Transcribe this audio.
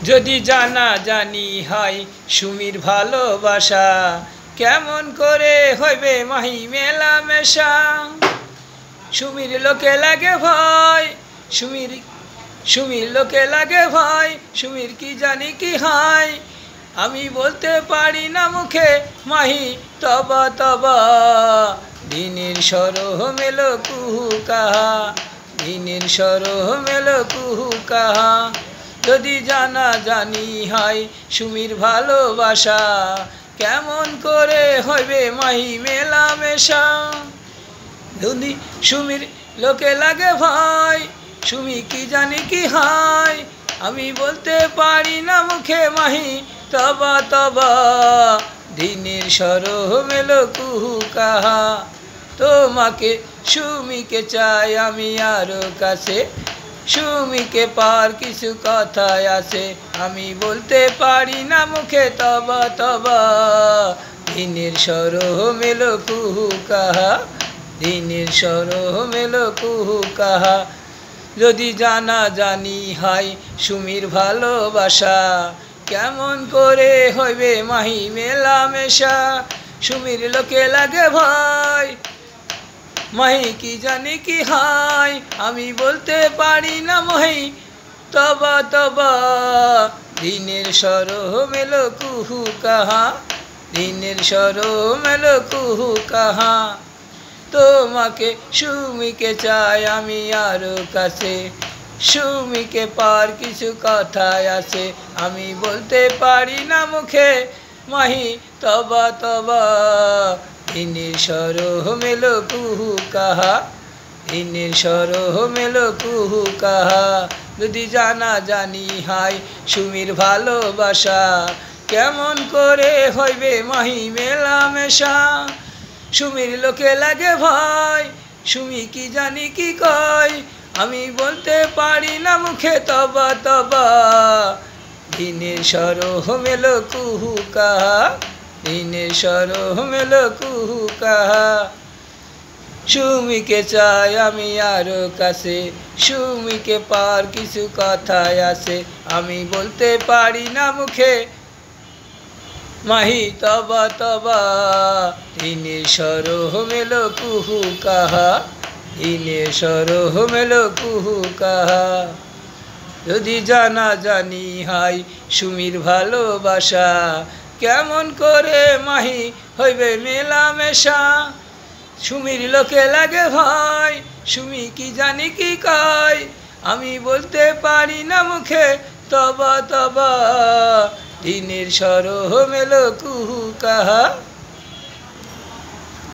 যদি জানা জানি হয় সুমির ভালোবাসা, কেমন করে হইবে মাহি মেলামেশা। সুমির লোকে লাগে ভয়, সুমির লোকে লাগে ভয়, সুমির কি জানি কি হয়। আমি বলতে পারি না মুখে মাহি তবা তবা, দিনের সরহ মেলো কুহু কাহা, দিনের সরহ মেলো কুহু কাহা। যদি জানা জানি হয় সুমির ভালোবাসা, কেমন করে হইবে মাহি মেলামেশা। যদি সুমির লোকে লাগে ভয়, সুমি কি জানি কি হয়। আমি বলতে পারি না মুখে মাহি তবা তবা, দিনের সরহ মেলো কুহু কাহা। তোমাকে সুমিকে চাই আমি আরো কাছে, সুমিকে পার কিছু কথায় আছে। আমি বলতে পারি না মুখে তবা তবা, দিনের সরহ মেলো কুহু কাহা, দিনের সরহ মেলো কুহু কাহা। যদি জানা জানি হয় সুমির ভালোবাসা, কেমন করে হইবে মাহি মেলামেশা। সুমির লোকে লাগে ভয়, মাহি কি জানি কি হয়। আমি বলতে পারি না মাহি তবা তবা, দিনের সরহ মেলো কুহু কাহা, দিনের সরহ মেলো কুহু কাহা। তোমাকে সুমিকে চাই আমি আরো কাছে, সুমিকে পার কিছু কথায় আছে। আমি বলতে পারি না মুখে মাহি তবা তবা, দিনের সরহ মেলো কুহু কাহা, দিনের সরহ মেলো কুহু কাহা। যদি জানা জানি হয় সুমির ভালোবাসা, কেমন করে হইবে মাহি মেলামেশা। সুমির লোকে লাগে ভয়, সুমি কি জানি কি কয়। আমি বলতে পারি না মুখে তবা তবা, দিনের সরহ মেলো কুহু কাহা, দিনের সরহ মেলো কুহু কাহা। সুমিকে চাই আমি আরো কাছে, সুমিকে পার কিছু কথায় আছে। আমি বলতে পারি না মুখে মাহি তবা তবা, দিনের সরহ মেলো কুহু কাহা, দিনের সরহ মেলো কুহু কাহা। যদি জানা জানি হয় সুমির ভালোবাসা, কেমন করে মাহি হইবে মেলামেশা। সুমির লোকে লাগে ভয়, সুমি কি জানি কি কয়। আমি বলতে পারি না মুখে তবা তবা, দিনের সরহ মেলো কুহু কাহা।